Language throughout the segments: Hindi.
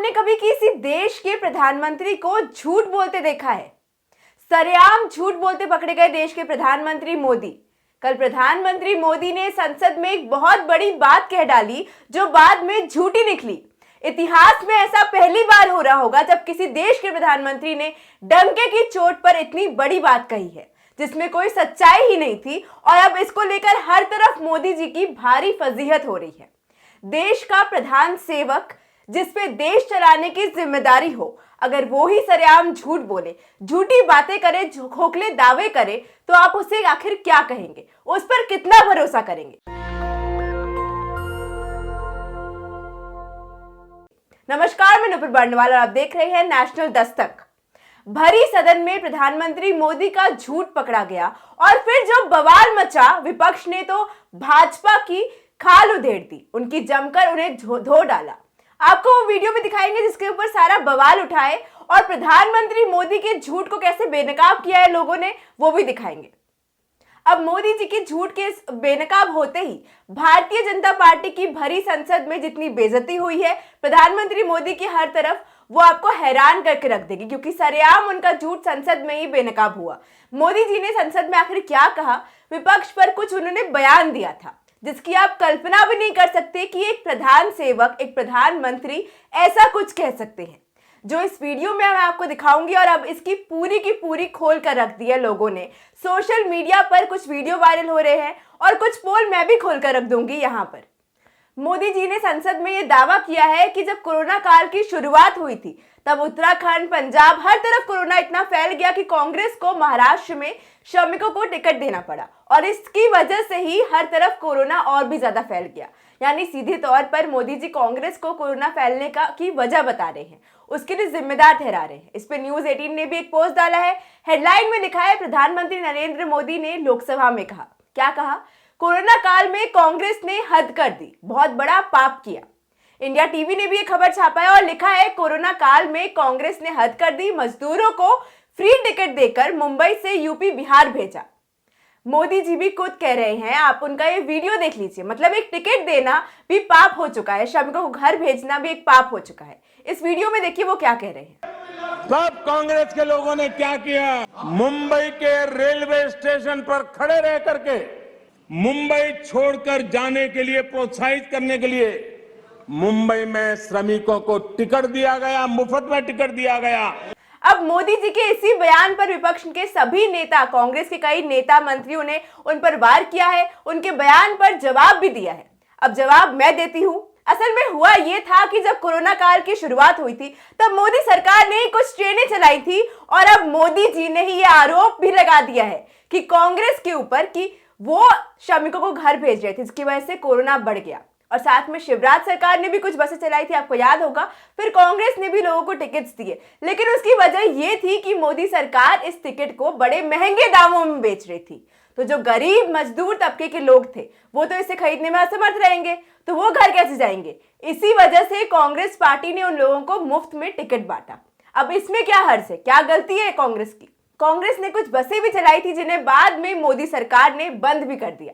आपने कभी किसी देश के प्रधानमंत्री को झूठ बोलते देखा है? सरेआम झूठ बोलते पकड़े गए देश के प्रधानमंत्री मोदी। कल प्रधानमंत्री मोदी ने संसद में एक बहुत बड़ी बात कह डाली जो बाद में झूठी निकली। इतिहास में ऐसा पहली बार हो रहा होगा जब किसी देश के प्रधानमंत्री ने डंके की चोट पर इतनी बड़ी बात कही है जिसमें कोई सच्चाई ही नहीं थी, और अब इसको लेकर हर तरफ मोदी जी की भारी फजीहत हो रही है। देश का प्रधान सेवक जिस पे देश चलाने की जिम्मेदारी हो, अगर वो ही सरेआम झूठ बोले, झूठी बातें करे, खोखले दावे करे, तो आप उसे आखिर क्या कहेंगे? उस पर कितना भरोसा करेंगे? नमस्कार, मैं नुपुर बर्णवाल और आप देख रहे हैं नेशनल दस्तक। भरी सदन में प्रधानमंत्री मोदी का झूठ पकड़ा गया और फिर जो बवाल मचा, विपक्ष ने तो भाजपा की खाल उधेड़ दी, उनकी जमकर उन्हें धो डाला। आपको वो वीडियो भी दिखाएंगे जिसके ऊपर सारा बवाल उठाए और प्रधानमंत्री मोदी के झूठ को कैसे बेनकाब किया है लोगों ने, वो भी दिखाएंगे। अब मोदी जी के झूठ के बेनकाब होते ही भारतीय जनता पार्टी की भरी संसद में जितनी बेइज्जती हुई है प्रधानमंत्री मोदी की हर तरफ, वो आपको हैरान करके रख देगी, क्योंकि सरेआम उनका झूठ संसद में ही बेनकाब हुआ। मोदी जी ने संसद में आखिर क्या कहा? विपक्ष पर कुछ उन्होंने बयान दिया था जिसकी आप कल्पना भी नहीं कर सकते कि एक प्रधान सेवक, एक प्रधानमंत्री ऐसा कुछ कह सकते हैं, जो इस वीडियो में मैं आपको दिखाऊंगी। और अब इसकी पूरी की पूरी खोल कर रख दी है लोगों ने। सोशल मीडिया पर कुछ वीडियो वायरल हो रहे हैं और कुछ पोल मैं भी खोल कर रख दूंगी यहाँ पर। मोदी जी ने संसद में यह दावा किया है कि जब कोरोना काल की शुरुआत हुई थी तब उत्तराखंड, पंजाब, हर तरफ कोरोना इतना फैल गया कि कांग्रेस को महाराष्ट्र में श्रमिकों को टिकट देना पड़ा, और इसकी वजह से ही हर तरफ कोरोना और भी ज्यादा फैल गया। यानी सीधे तौर पर मोदी जी कांग्रेस को कोरोना फैलने की वजह बता रहे हैं, उसके लिए जिम्मेदार ठहरा रहे हैं। इस पर न्यूज 18 ने भी एक पोस्ट डाला है। हेडलाइन में लिखा है, प्रधानमंत्री नरेंद्र मोदी ने लोकसभा में कहा। क्या कहा? कोरोना काल में कांग्रेस ने हद कर दी, बहुत बड़ा पाप किया। इंडिया टीवी ने भी एक खबर छापा है और लिखा है, कोरोना काल में कांग्रेस ने हद कर दी, मजदूरों को फ्री टिकट देकर मुंबई से यूपी बिहार भेजा। मोदी जी भी खुद कह रहे हैं, आप उनका ये वीडियो देख लीजिए। मतलब एक टिकट देना भी पाप हो चुका है, श्रमिकों को घर भेजना भी एक पाप हो चुका है। इस वीडियो में देखिए वो क्या कह रहे हैं। सब कांग्रेस के लोगों ने क्या किया? मुंबई के रेलवे स्टेशन पर खड़े रह करके मुंबई छोड़कर जाने के लिए प्रोत्साहित करने के लिए मुंबई में श्रमिकों को टिकट दिया गया, मुफ्त में टिकट दिया गया। अब मोदी जी के इसी बयान पर विपक्ष के सभी नेता, कांग्रेस के कई नेता मंत्रियों ने उन पर वार किया है, उनके बयान पर जवाब भी दिया है। अब जवाब मैं देती हूँ। असल में हुआ ये था कि जब कोरोना काल की शुरुआत हुई थी तब मोदी सरकार ने कुछ ट्रेनें चलाई थी, और अब मोदी जी ने ही ये आरोप भी लगा दिया है कि कांग्रेस के ऊपर कि वो श्रमिकों को घर भेज रहे थे, जिसकी वजह से कोरोना बढ़ गया। और साथ में शिवराज सरकार ने भी कुछ बसें चलाई थी, आपको याद होगा। फिर कांग्रेस ने भी लोगों को टिकट्स दिए, लेकिन उसकी वजह ये थी कि मोदी सरकार इस टिकट को बड़े महंगे दामों में बेच रही थी। तो जो गरीब मजदूर तबके के लोग थे वो तो इसे खरीदने में असमर्थ रहेंगे, तो वो घर कैसे जाएंगे? इसी वजह से कांग्रेस पार्टी ने उन लोगों को मुफ्त में टिकट बांटा। अब इसमें क्या हर्ज है, क्या गलती है कांग्रेस की? कांग्रेस ने कुछ बसें भी चलाई थी जिन्हें बाद में मोदी सरकार ने बंद भी कर दिया।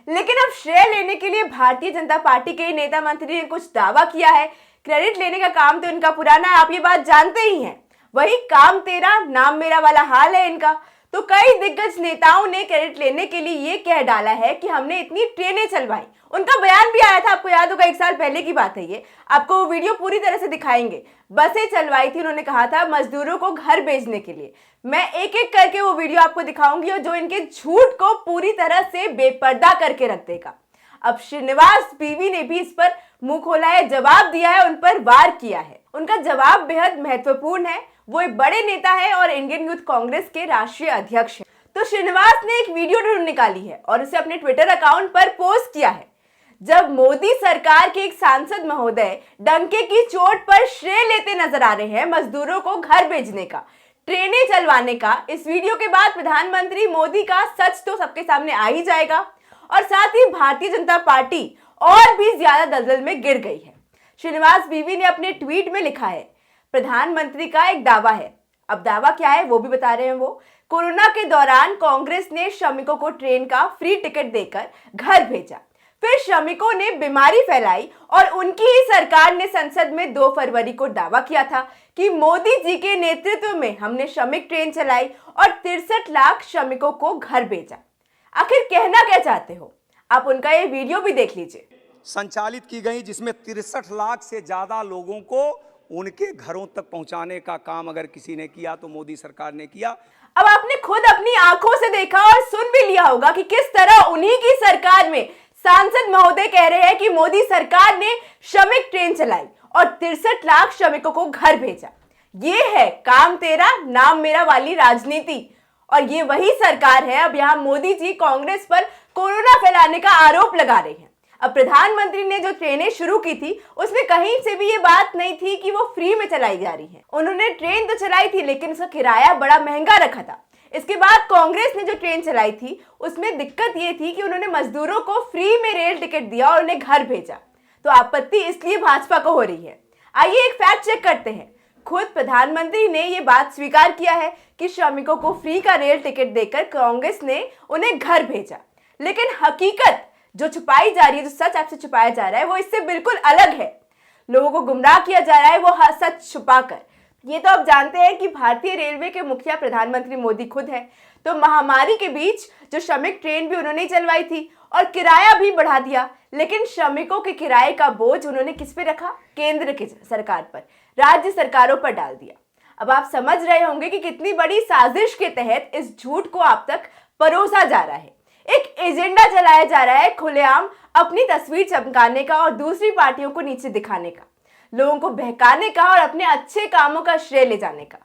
लेकिन अब श्रेय लेने के लिए भारतीय जनता पार्टी के नेता मंत्री ने कुछ दावा किया है। क्रेडिट लेने का काम तो इनका पुराना है, आप ये बात जानते ही हैं। वही काम तेरा नाम मेरा वाला हाल है इनका। तो कई दिग्गज नेताओं ने क्रेडिट लेने के लिए ये कह डाला है कि हमने इतनी ट्रेनें चलवाई। उनका बयान भी आया था, आपको याद होगा, 1 साल पहले की बात है ये। आपको वो वीडियो पूरी तरह से दिखाएंगे। बसें चलवाई थी, उन्होंने कहा था मजदूरों को घर भेजने के लिए। मैं एक एक करके वो वीडियो आपको दिखाऊंगी और जो इनके झूठ को पूरी तरह से बेपर्दा करके रख देगा। अब श्रीनिवास बीवी ने भी इस पर मुंह खोला है, जवाब दिया है, उन पर वार किया है। उनका जवाब बेहद महत्वपूर्ण है। वो एक बड़े नेता है और इंडियन यूथ कांग्रेस के राष्ट्रीय अध्यक्ष हैं। तो श्रीनिवास ने एक वीडियो ढूंढ निकाली है और उसे अपने ट्विटर अकाउंट पर पोस्ट किया है, जब मोदी सरकार के एक सांसद महोदय डंके की चोट पर श्रेय लेते नजर आ रहे हैं मजदूरों को घर भेजने का, ट्रेनें चलवाने का। इस वीडियो के बाद प्रधानमंत्री मोदी का सच तो सबके सामने आ ही जाएगा, और साथ ही भारतीय जनता पार्टी और भी ज्यादा दलदल में गिर गई है। श्रीनिवास बीवी ने अपने ट्वीट में लिखा है, प्रधानमंत्री का एक दावा है। अब दावा क्या है वो भी बता रहे हैं वो। कोरोना के दौरान कांग्रेस ने श्रमिकों को ट्रेन का फ्री टिकट देकर घर भेजा, फिर श्रमिकों ने बीमारी फैलाई और उनकी ही सरकार ने संसद में 2 फरवरी को दावा किया था कि मोदी जी के नेतृत्व में हमने श्रमिक ट्रेन चलाई और 63 लाख श्रमिकों को घर भेजा। आखिर कहना क्या चाहते हो? आप उनका ये वीडियो भी देख लीजिए। संचालित की गई जिसमें 63 लाख से ज्यादा लोगों को उनके घरों तक पहुंचाने का काम अगर किसी ने किया तो मोदी सरकार ने किया। अब आपने खुद अपनी आंखों से देखा और सुन भी लिया होगा कि किस तरह उन्हीं की सरकार में सांसद महोदय कह रहे हैं कि मोदी सरकार ने श्रमिक ट्रेन चलाई और 63 लाख श्रमिकों को घर भेजा। ये है काम तेरा नाम मेरा वाली राजनीति। और ये वही सरकार है अब यहाँ मोदी जी कांग्रेस पर कोरोना फैलाने का आरोप लगा रहे हैं। अब प्रधानमंत्री ने जो ट्रेनें शुरू की थी उसमें कहीं से भी ये बात नहीं थी कि वो फ्री में चलाई जा रही है। उन्होंने ट्रेन तो चलाई थी लेकिन उसका किराया बड़ा महंगा रखा था। इसके बाद कांग्रेस ने जो ट्रेन चलाई थी उसमें दिक्कत ये थी कि उन्होंने मजदूरों को फ्री में रेल टिकट दिया और उन्हें घर भेजा। तो आपत्ति इसलिए भाजपा को हो रही है। आइए एक फैक्ट चेक करते हैं। खुद प्रधानमंत्री ने ये बात स्वीकार किया है कि श्रमिकों को फ्री का रेल टिकट देकर कांग्रेस ने उन्हें घर भेजा, लेकिन हकीकत जो छुपाई जा रही है, जो सच आपसे छुपाया जा रहा है, वो इससे बिल्कुल अलग है। लोगों को गुमराह किया जा रहा है वो सच छुपाकर। ये तो आप जानते हैं कि भारतीय रेलवे के मुखिया प्रधानमंत्री मोदी खुद है। तो महामारी के बीच जो श्रमिक ट्रेन भी उन्होंने चलवाई थी और किराया भी बढ़ा दिया, लेकिन श्रमिकों के किराए का बोझ उन्होंने किस पे रखा? केंद्र की सरकार पर, राज्य सरकारों पर डाल दिया। अब आप समझ रहे होंगे कि कितनी बड़ी साजिश के तहत इस झूठ को आप तक परोसा जा रहा है। एक एजेंडा चलाया जा रहा है खुलेआम अपनी तस्वीर चमकाने का और दूसरी पार्टियों को नीचे दिखाने का, लोगों को बहकाने का और अपने अच्छे कामों का श्रेय ले जाने का।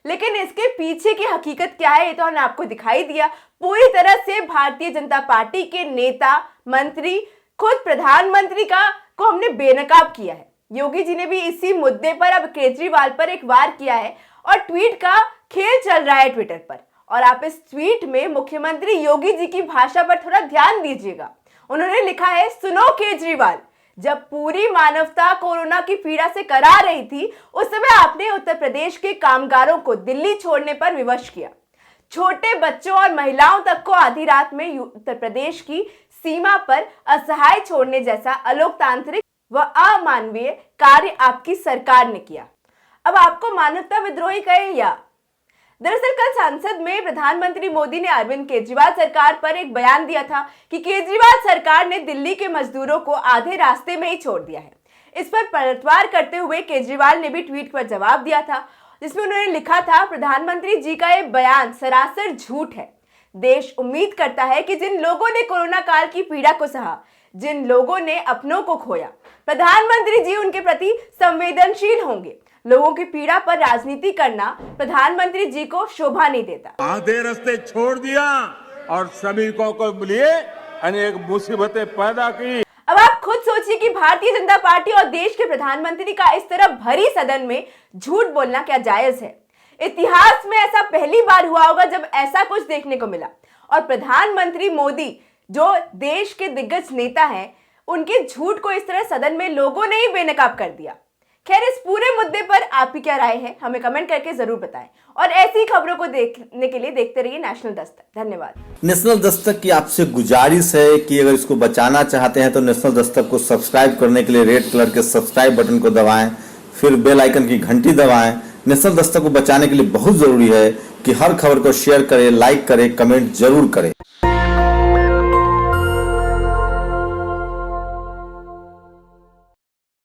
लेकिन इसके पीछे की हकीकत क्या है ये तो हमने आपको दिखाई दिया। पूरी तरह से भारतीय जनता पार्टी के नेता, मंत्री, खुद प्रधानमंत्री को हमने बेनकाब किया है। योगी जी ने भी इसी मुद्दे पर अब केजरीवाल पर एक वार किया है और ट्वीट का खेल चल रहा है ट्विटर पर। और आप इस ट्वीट में मुख्यमंत्री योगी जी की भाषा पर थोड़ा ध्यान दीजिएगा। उन्होंने लिखा है, सुनो केजरीवाल, जब पूरी मानवता कोरोना की पीड़ा से करा रही थी उस समय आपने उत्तर प्रदेश के कामगारों को दिल्ली छोड़ने पर विवश किया। छोटे बच्चों और महिलाओं तक को आधी रात में उत्तर प्रदेश की सीमा पर असहाय छोड़ने जैसा अलोकतांत्रिक व अमानवीय कार्य आपकी सरकार ने किया। अब आपको मानवता विद्रोही कहे या? दरअसल कल संसद में प्रधानमंत्री मोदी ने अरविंद केजरीवाल सरकार पर एक बयान दिया था कि केजरीवाल सरकार ने दिल्ली के मजदूरों को आधे रास्ते में ही छोड़ दिया है। इस पर पलटवार करते हुए केजरीवाल ने भी ट्वीट पर जवाब दिया था, जिसमें उन्होंने लिखा था, प्रधानमंत्री जी का ये बयान सरासर झूठ है। देश उम्मीद करता है कि जिन लोगों ने कोरोना काल की पीड़ा को सहा, जिन लोगों ने अपनों को खोया, प्रधानमंत्री जी उनके प्रति संवेदनशील होंगे। लोगों की पीड़ा पर राजनीति करना प्रधानमंत्री जी को शोभा नहीं देता। आधे रास्ते छोड़ दिया और श्रमिकों को लिए अनेक मुसीबतें पैदा की। अब आप खुद सोचिए कि भारतीय जनता पार्टी और देश के प्रधानमंत्री का इस तरह भरी सदन में झूठ बोलना क्या जायज है? इतिहास में ऐसा पहली बार हुआ होगा जब ऐसा कुछ देखने को मिला। और प्रधानमंत्री मोदी जो देश के दिग्गज नेता हैं, उनके झूठ को इस तरह सदन में लोगों ने ही बेनकाब कर दिया। खैर, इस पूरे मुद्दे पर आपकी क्या राय है हमें कमेंट करके जरूर बताएं और ऐसी खबरों को देखने के लिए देखते रहिए नेशनल दस्तक। धन्यवाद। नेशनल दस्तक की आपसे गुजारिश है कि अगर इसको बचाना चाहते हैं तो नेशनल दस्तक को सब्सक्राइब करने के लिए रेड कलर के सब्सक्राइब बटन को दबाएं, फिर बेल आइकन की घंटी दबाएं। नेशनल दस्तक को बचाने के लिए बहुत जरूरी है कि हर खबर को शेयर करें, लाइक करें, कमेंट जरूर करें।